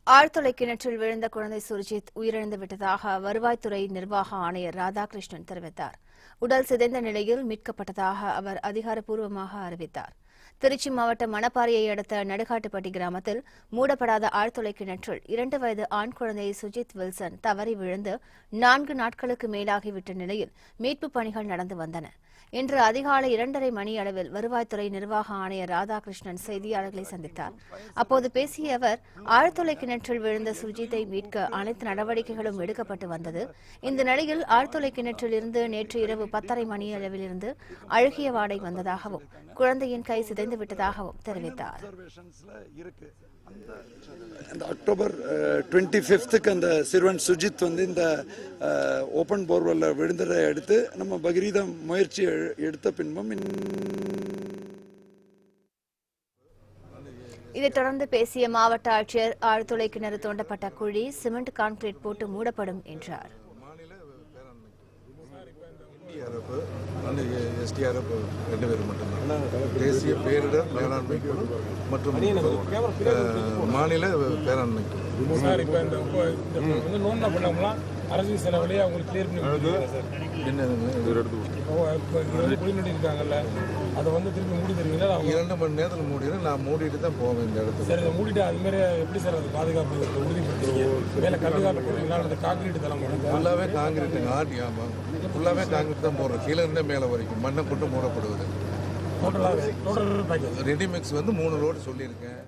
ஆழ்துளை கிணற்றில் விழுந்த குழந்தை சுர்ஜித் உயிரிழந்து விட்டதாக வருவாய்த்துறை நிர்வாக ஆணையர் ராதாகிருஷ்ணன் தெரிவித்தார். உடல் சிதைந்த நிலையில் மீட்கப்பட்டதாக அவர் அதிகாரப்பூர்வமாக அறிவித்தார். திருச்சி மாவட்டம் மணப்பாறையை அடுத்த நடுகாட்டுப்பட்டி கிராமத்தில் மூடப்படாத ஆழ்துளை கிணற்றில் 2 வயது ஆண் குழந்தை சுஜித் வில்சன் தவறி விழுந்து 4 நாட்களுக்கு மேலாகிவிட்ட நிலையில் மீட்புப் பணிகள் நடந்து வந்தன. இன்று அதிகாலை 2:30 மணி அளவில் வருவாய்த்துறை நிர்வாக ஆணையர் ராதாகிருஷ்ணன் செய்தியாளர்களை சந்தித்தார். அப்போது பேசிய அவர், ஆழ்துளை கிணற்றில் விழுந்த சுர்ஜித்தை மீட்க அனைத்து நடவடிக்கைகளும் எடுக்கப்பட்டு வந்தது. இந்த நிலையில் ஆழ்துளை கிணற்றில் இருந்து நேற்று இரவு 10:30 மணி அளவிலிருந்து அழுகிய வாடை வந்ததாகவும் குழந்தையின் கை சிதைந்து விட்டதாகவும் தெரிவித்தார். இந்த அக்டோபர் 25க்கு அந்த சிறுவன் சுஜித் இந்த ஓப்பன் போர்வெல்ல விழுந்ததை அடுத்து நம்ம பகிரீத முயற்சி எடுத்த பின்பும் இதைத் தொடர்ந்து பேசிய மாவட்ட ஆட்சியர், ஆழ்துளை கிணறு தோண்டப்பட்ட குழி சிமெண்ட் கான்கிரீட் போட்டு மூடப்படும் என்றார். SDRF 2 பேர் மட்டும்தான். தேசிய பேரிடர் மேலாண்மை குழு மற்றும் மாநில பேராண்மை குழு. அரசு செலவுலேயே அவங்களுக்கு கிளியர் பண்ணி இருக்காங்கல்ல, அதை திருப்பி மூடி தருவீங்களா? 2 மணி நேரத்தில் மூடிடும். நான் மூடிட்டு தான் போவேன் இந்த இடத்துல. சரி, அதை மூடிட்டு அது மாதிரி எப்படி சார் அது பாதுகாப்பு உறுதிப்படுத்துறீங்க? மேலே கல்லுகாட்டு போடுறீங்களா அல்லது காங்கிரீட் தரம்? ஃபுல்லாகவே காங்கிரீட்டுங்க. ஆமாம், ஃபுல்லாகவே காங்கிரீட் தான் போடுறோம். கீழே இருந்தே மேலே வரைக்கும் மண்ணை கொண்டு மூடப்படுவது. டோட்டலாக ரெடிமிக்ஸ் 3 லோடு சொல்லியிருக்கேன்.